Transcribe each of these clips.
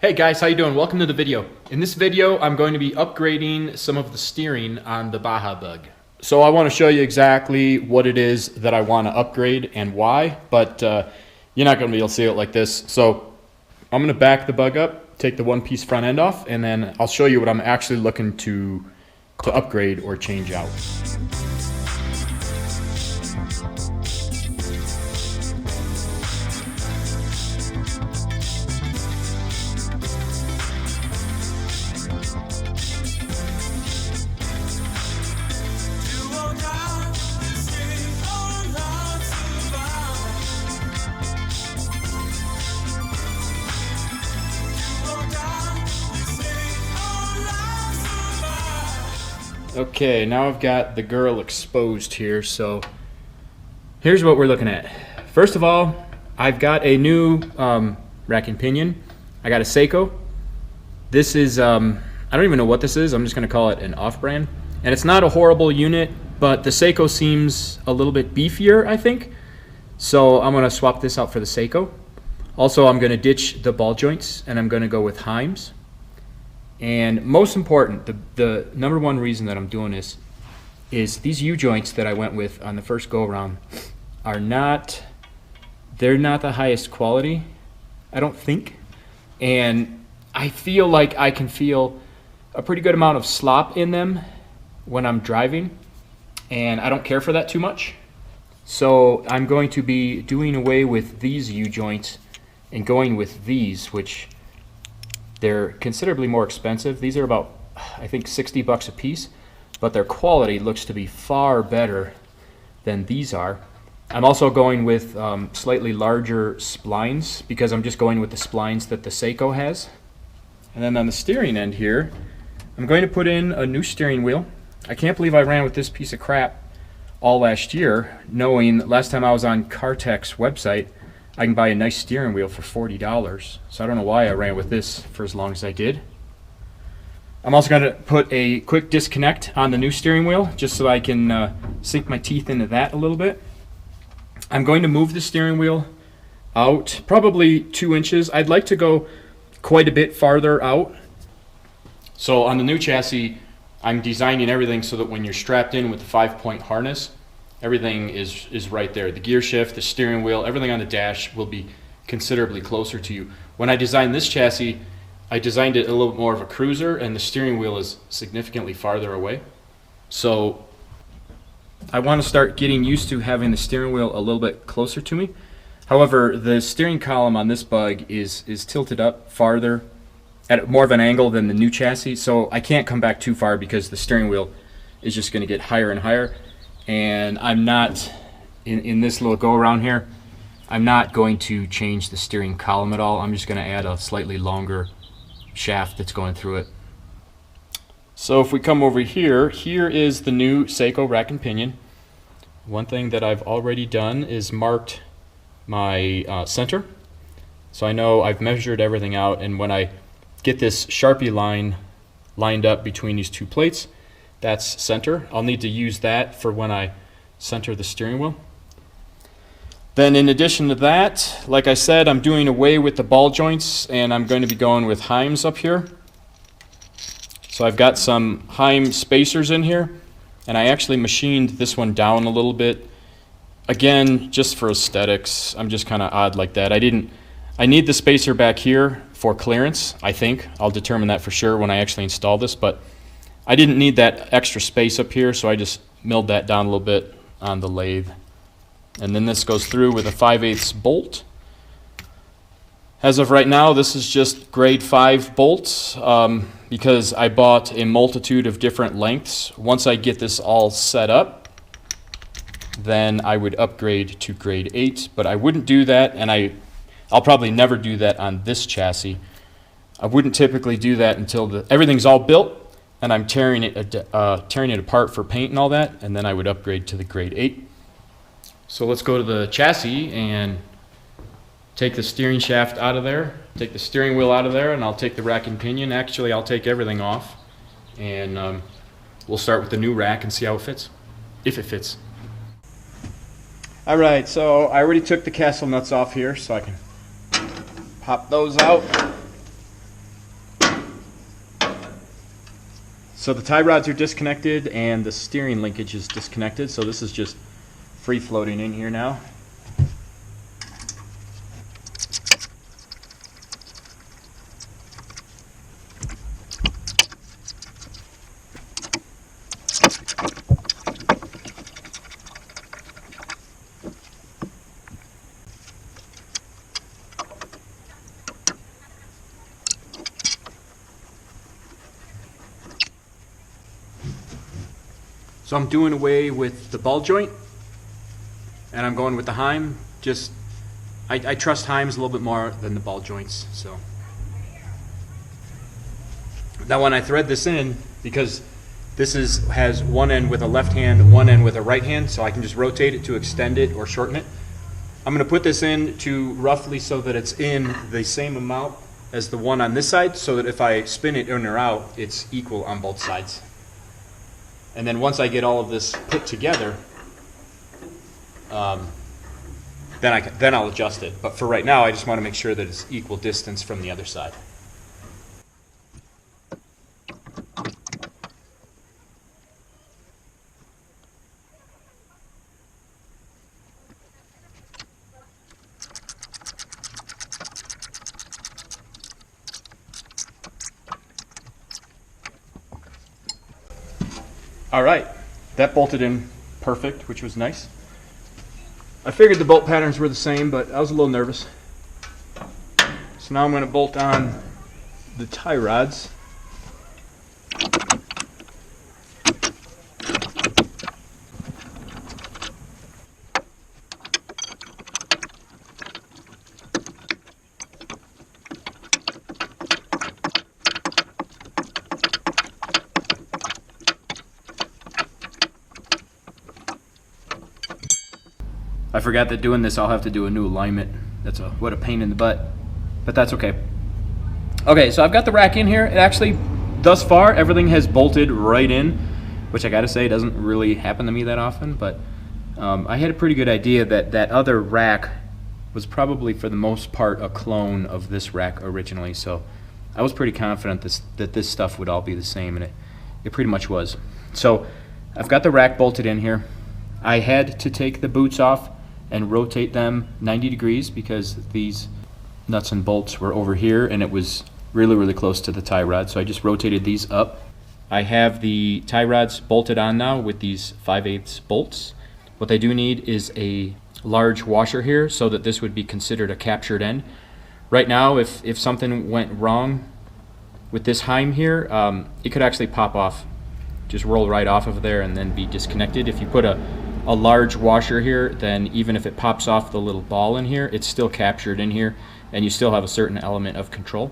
Hey guys, how you doing? Welcome to the video. In this video, I'm going to be upgrading some of the steering on the Baja bug. So I want to show you exactly what it is that I want to upgrade and why, but you're not going to be able to see it like this. So I'm going to back the bug up, take the one-piece front end off, and then I'll show you what I'm actually looking to upgrade or change out. Okay, now I've got the girl exposed here, so here's what we're looking at. First of all, I've got a new rack and pinion. I got a Seiko. This is, I don't even know what this is. I'm just going to call it an off-brand. And it's not a horrible unit, but the Seiko seems a little bit beefier, I think. So I'm going to swap this out for the Seiko. Also, I'm going to ditch the ball joints, and I'm going to go with Heims. And most important, the number one reason that I'm doing this is these U-joints that I went with on the first go-around are they're not the highest quality, I don't think. And I feel like I can feel a pretty good amount of slop in them when I'm driving, and I don't care for that too much. So I'm going to be doing away with these U-joints and going with these, which they're considerably more expensive. These are about, I think, 60 bucks a piece, but their quality looks to be far better than these are. I'm also going with slightly larger splines because I'm just going with the splines that the Seiko has. And then on the steering end here, I'm going to put in a new steering wheel. I can't believe I ran with this piece of crap all last year, knowing last time I was on Kar Tek's website, I can buy a nice steering wheel for $40. So I don't know why I ran with this for as long as I did. I'm also going to put a quick disconnect on the new steering wheel just so I can sink my teeth into that a little bit. I'm going to move the steering wheel out probably 2 inches. I'd like to go quite a bit farther out. So on the new chassis, I'm designing everything so that when you're strapped in with the 5-point harness, everything is right there. The gear shift, the steering wheel, everything on the dash will be considerably closer to you. When I designed this chassis, I designed it a little bit more of a cruiser, and the steering wheel is significantly farther away. So I want to start getting used to having the steering wheel a little bit closer to me. However, the steering column on this bug is tilted up farther at more of an angle than the new chassis, so I can't come back too far because the steering wheel is just going to get higher and higher. And I'm not, in this little go around here, I'm not going to change the steering column at all. I'm just going to add a slightly longer shaft that's going through it. So if we come over here, here is the new Seiko rack and pinion. One thing that I've already done is marked my center. So I know I've measured everything out, and when I get this Sharpie line lined up between these two plates, that's center. I'll need to use that for when I center the steering wheel. Then in addition to that, like I said, I'm doing away with the ball joints, and I'm going to be going with Heims up here. So I've got some Heim spacers in here, and I actually machined this one down a little bit. Again, just for aesthetics, I'm just kind of odd like that. I need the spacer back here for clearance, I think. I'll determine that for sure when I actually install this, but I didn't need that extra space up here, so I just milled that down a little bit on the lathe. And then this goes through with a 5/8 bolt. As of right now, this is just grade 5 bolts because I bought a multitude of different lengths. Once I get this all set up, then I would upgrade to grade 8, but I wouldn't do that, and I'll probably never do that on this chassis. I wouldn't typically do that until everything's all built and I'm tearing it apart for paint and all that, and then I would upgrade to the grade 8. So let's go to the chassis and take the steering shaft out of there, take the steering wheel out of there, and I'll take the rack and pinion. Actually, I'll take everything off, and we'll start with the new rack and see how it fits, if it fits. All right, so I already took the castle nuts off here, so I can pop those out. So the tie rods are disconnected and the steering linkage is disconnected. So this is just free floating in here now. So I'm doing away with the ball joint and I'm going with the Heim. Just, I trust Heims a little bit more than the ball joints. So now when I thread this in, because this has one end with a left hand and one end with a right hand, so I can just rotate it to extend it or shorten it. I'm going to put this in to roughly so that it's in the same amount as the one on this side, so that if I spin it in or out, it's equal on both sides. And then once I get all of this put together, then I'll adjust it. But for right now, I just want to make sure that it's equal distance from the other side. All right, that bolted in perfect, which was nice. I figured the bolt patterns were the same, but I was a little nervous. So now I'm going to bolt on the tie rods. I forgot that doing this I'll have to do a new alignment. What a pain in the butt, but that's okay. Okay, so I've got the rack in here. It actually, thus far, everything has bolted right in, which I gotta say doesn't really happen to me that often, but I had a pretty good idea that that other rack was probably for the most part a clone of this rack originally, so I was pretty confident that this stuff would all be the same, and it pretty much was. So I've got the rack bolted in here. I had to take the boots off and rotate them 90 degrees because these nuts and bolts were over here and it was really close to the tie rod, so I just rotated these up. I have the tie rods bolted on now with these 5/8 bolts. What they do need is a large washer here so that this would be considered a captured end. Right now, if something went wrong with this Heim here, it could actually pop off, just roll right off of there and then be disconnected. If you put a large washer here, then even if it pops off the little ball in here, it's still captured in here and you still have a certain element of control.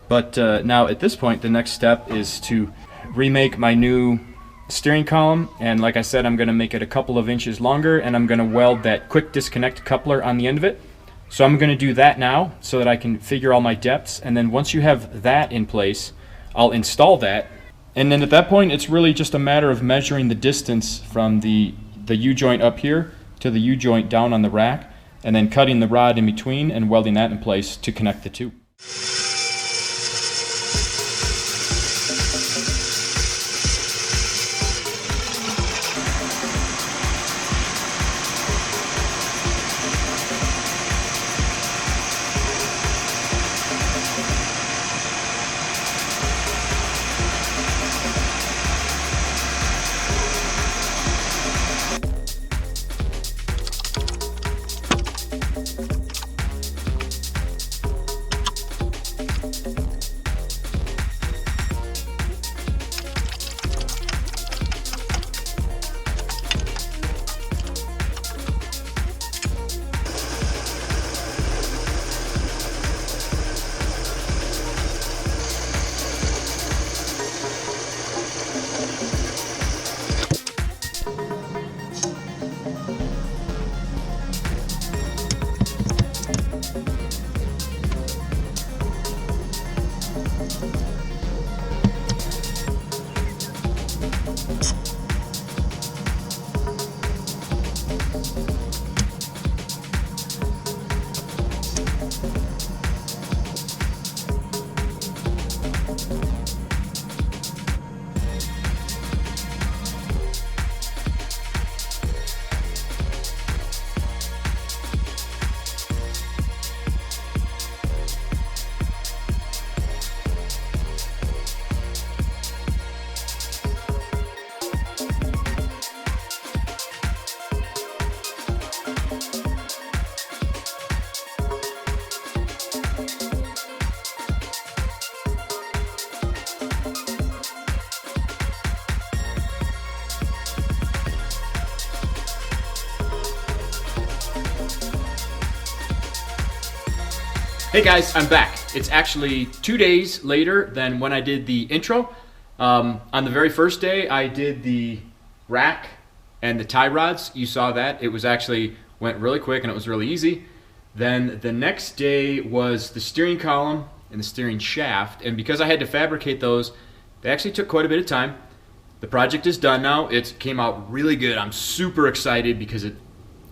But now at this point, the next step is to remake my new steering column, and like I said, I'm going to make it a couple of inches longer and I'm going to weld that quick disconnect coupler on the end of it. So I'm going to do that now so that I can figure all my depths, and then once you have that in place, I'll install that, and then at that point it's really just a matter of measuring the distance from the U-joint up here to the U-joint down on the rack, and then cutting the rod in between and welding that in place to connect the two. Hey guys, I'm back. It's actually 2 days later than when I did the intro. On the very first day, I did the rack and the tie rods. You saw that. It was actually went really quick and it was really easy. Then the next day was the steering column and the steering shaft. And because I had to fabricate those, they actually took quite a bit of time. The project is done now. It came out really good. I'm super excited because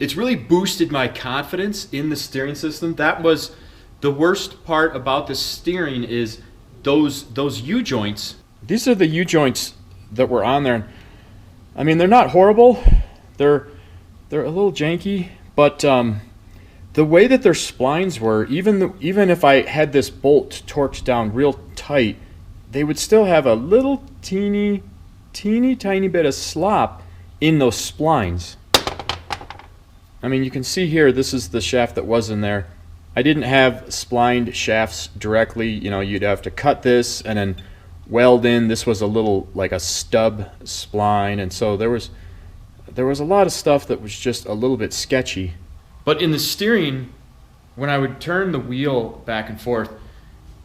it's really boosted my confidence in the steering system. That was the worst part about the steering is those U-joints. These are the U-joints that were on there. I mean, they're not horrible. They're a little janky, but the way that their splines were, even if I had this bolt torqued down real tight, they would still have a little teeny tiny bit of slop in those splines. I mean, you can see here, this is the shaft that was in there. I didn't have splined shafts directly. You know, you'd have to cut this and then weld in. This was a little like a stub spline, and so there was a lot of stuff that was just a little bit sketchy. But in the steering, when I would turn the wheel back and forth,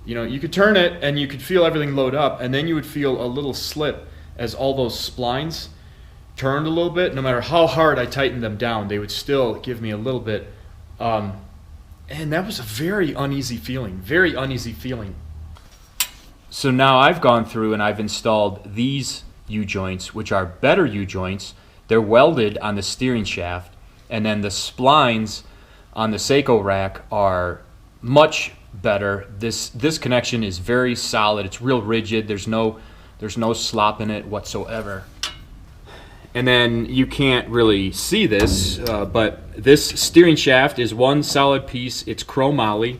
you know, you could turn it and you could feel everything load up, and then you would feel a little slip as all those splines turned a little bit. No matter how hard I tightened them down, they would still give me a little bit. And that was a very uneasy feeling, very uneasy feeling. So now I've gone through and I've installed these U-joints, which are better U-joints. They're welded on the steering shaft, and then the splines on the Seiko rack are much better. This connection is very solid. It's real rigid. There's no slop in it whatsoever. And then you can't really see this, but this steering shaft is one solid piece. It's chromoly,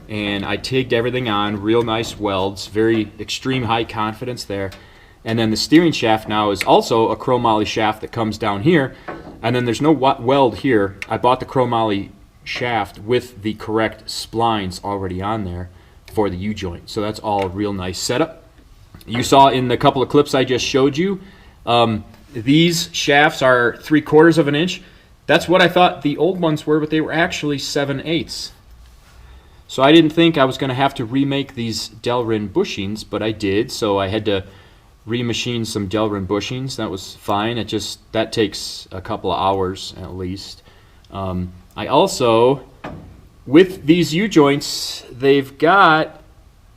and I TIGged everything on, real nice welds, very extreme high confidence there. And then the steering shaft now is also a chromoly shaft that comes down here, and then there's no weld here. I bought the chromoly shaft with the correct splines already on there for the U-joint, so that's all real nice setup. You saw in the couple of clips I just showed you, these shafts are 3/4 of an inch. That's what I thought the old ones were, but they were actually 7/8. So I didn't think I was going to have to remake these Delrin bushings, but I did. So I had to remachine some Delrin bushings. That was fine. That takes a couple of hours at least. I also, with these U-joints, they've got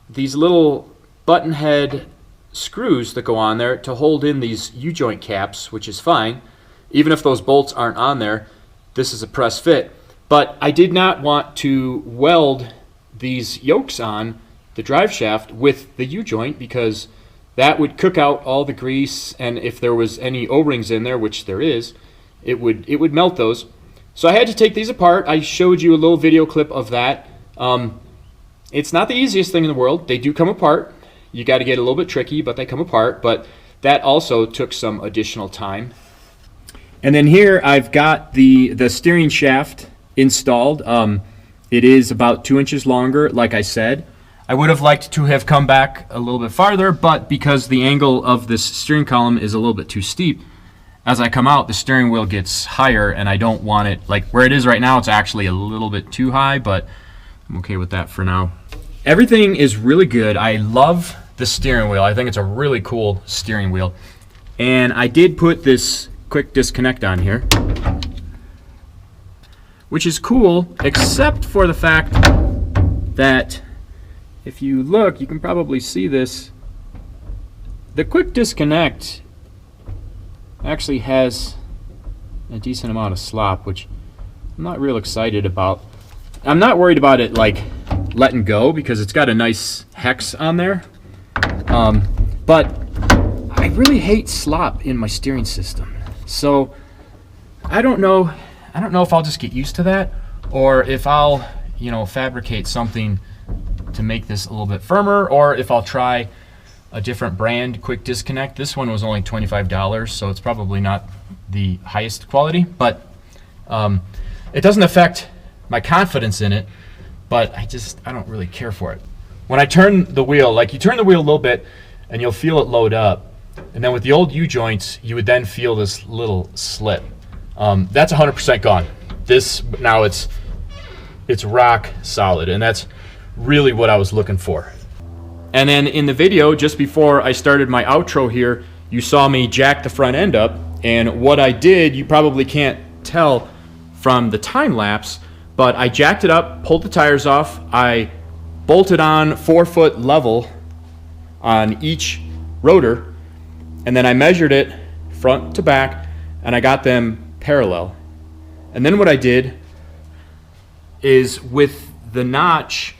these little button head screws that go on there to hold in these U-joint caps, which is fine. Even if those bolts aren't on there, this is a press fit. But I did not want to weld these yokes on the drive shaft with the U-joint because that would cook out all the grease, and if there was any O-rings in there, which there is, it would melt those. So I had to take these apart. I showed you a little video clip of that. It's not the easiest thing in the world. They do come apart. You got to get a little bit tricky, but they come apart. But that also took some additional time. And then here I've got the steering shaft installed. It is about 2 inches longer, like I said. I would have liked to have come back a little bit farther, but because the angle of this steering column is a little bit too steep, as I come out, the steering wheel gets higher, and I don't want it, like where it is right now, it's actually a little bit too high, but I'm okay with that for now. Everything is really good. I love the steering wheel. I think it's a really cool steering wheel. And I did put this quick disconnect on here, which is cool, except for the fact that if you look, you can probably see this. The quick disconnect actually has a decent amount of slop, which I'm not real excited about. I'm not worried about it like letting go because it's got a nice hex on there. But I really hate slop in my steering system. So I don't know if I'll just get used to that or if I'll, fabricate something to make this a little bit firmer, or if I'll try a different brand quick disconnect. This one was only $25, so it's probably not the highest quality, but it doesn't affect my confidence in it, but I don't really care for it. When I turn the wheel, like you turn the wheel a little bit and you'll feel it load up, and then with the old U-joints, you would then feel this little slip. That's 100% gone. This, now it's rock solid, and really what I was looking for. And then in the video, just before I started my outro here, you saw me jack the front end up. And what I did, you probably can't tell from the time lapse, but I jacked it up, pulled the tires off, I bolted on 4-foot level on each rotor, and then I measured it front to back, and I got them parallel. And then what I did is with the notch,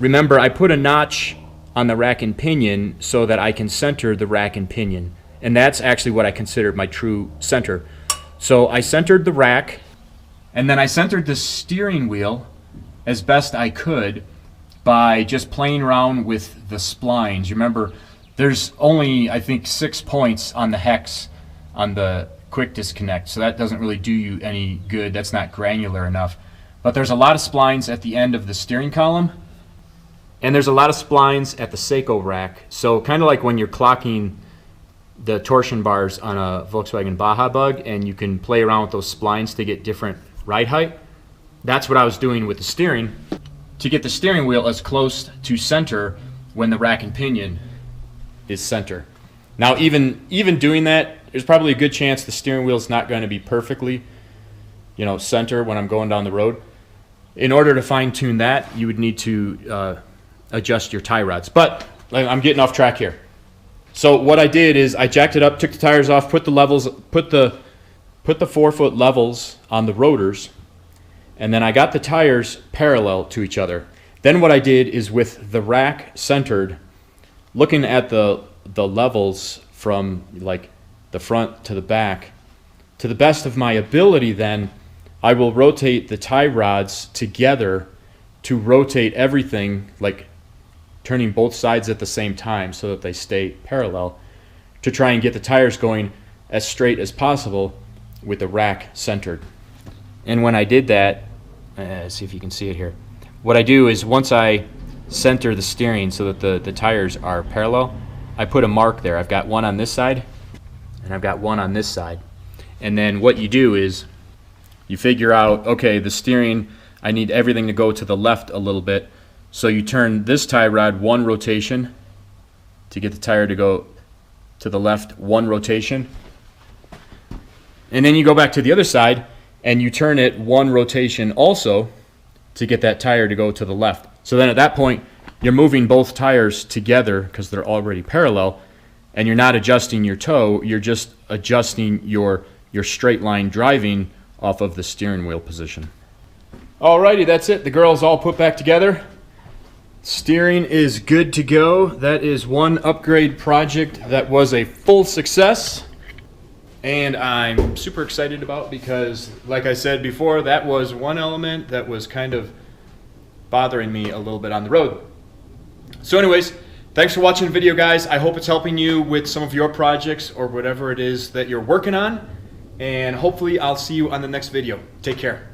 remember I put a notch on the rack and pinion so that I can center the rack and pinion. And that's actually what I consider my true center. So I centered the rack, and then I centered the steering wheel as best I could by just playing around with the splines. You remember, there's only, I think, 6 points on the hex on the quick disconnect, so that doesn't really do you any good. That's not granular enough. But there's a lot of splines at the end of the steering column, and there's a lot of splines at the Seiko rack. So kind of like when you're clocking the torsion bars on a Volkswagen Baja Bug, and you can play around with those splines to get different ride height. That's what I was doing with the steering, to get the steering wheel as close to center when the rack and pinion is center. Now even doing that, there's probably a good chance the steering wheel is not going to be perfectly, center when I'm going down the road. In order to fine tune that, you would need to adjust your tie rods. But I'm getting off track here. So what I did is I jacked it up, took the tires off, put the 4-foot levels on the rotors, and then I got the tires parallel to each other. Then what I did is with the rack centered, looking at the levels from like the front to the back, to the best of my ability, then I will rotate the tie rods together to rotate everything, like turning both sides at the same time so that they stay parallel, to try and get the tires going as straight as possible with the rack centered. And when I did that, see if you can see it here, what I do is once I center the steering so that the tires are parallel, I put a mark there. I've got one on this side and I've got one on this side. And then what you do is you figure out, okay, the steering, I need everything to go to the left a little bit. So you turn this tie rod one rotation to get the tire to go to the left one rotation. And then you go back to the other side and you turn it one rotation also to get that tire to go to the left. So then at that point, you're moving both tires together because they're already parallel, and you're not adjusting your toe, you're just adjusting your straight line driving off of the steering wheel position. Alrighty, that's it. The girl's all put back together. Steering is good to go. That is one upgrade project that was a full success, and I'm super excited about, because like I said before, that was one element that was kind of bothering me a little bit on the road. So anyways, thanks for watching the video, guys. I hope it's helping you with some of your projects or whatever it is that you're working on, and hopefully I'll see you on the next video. Take care.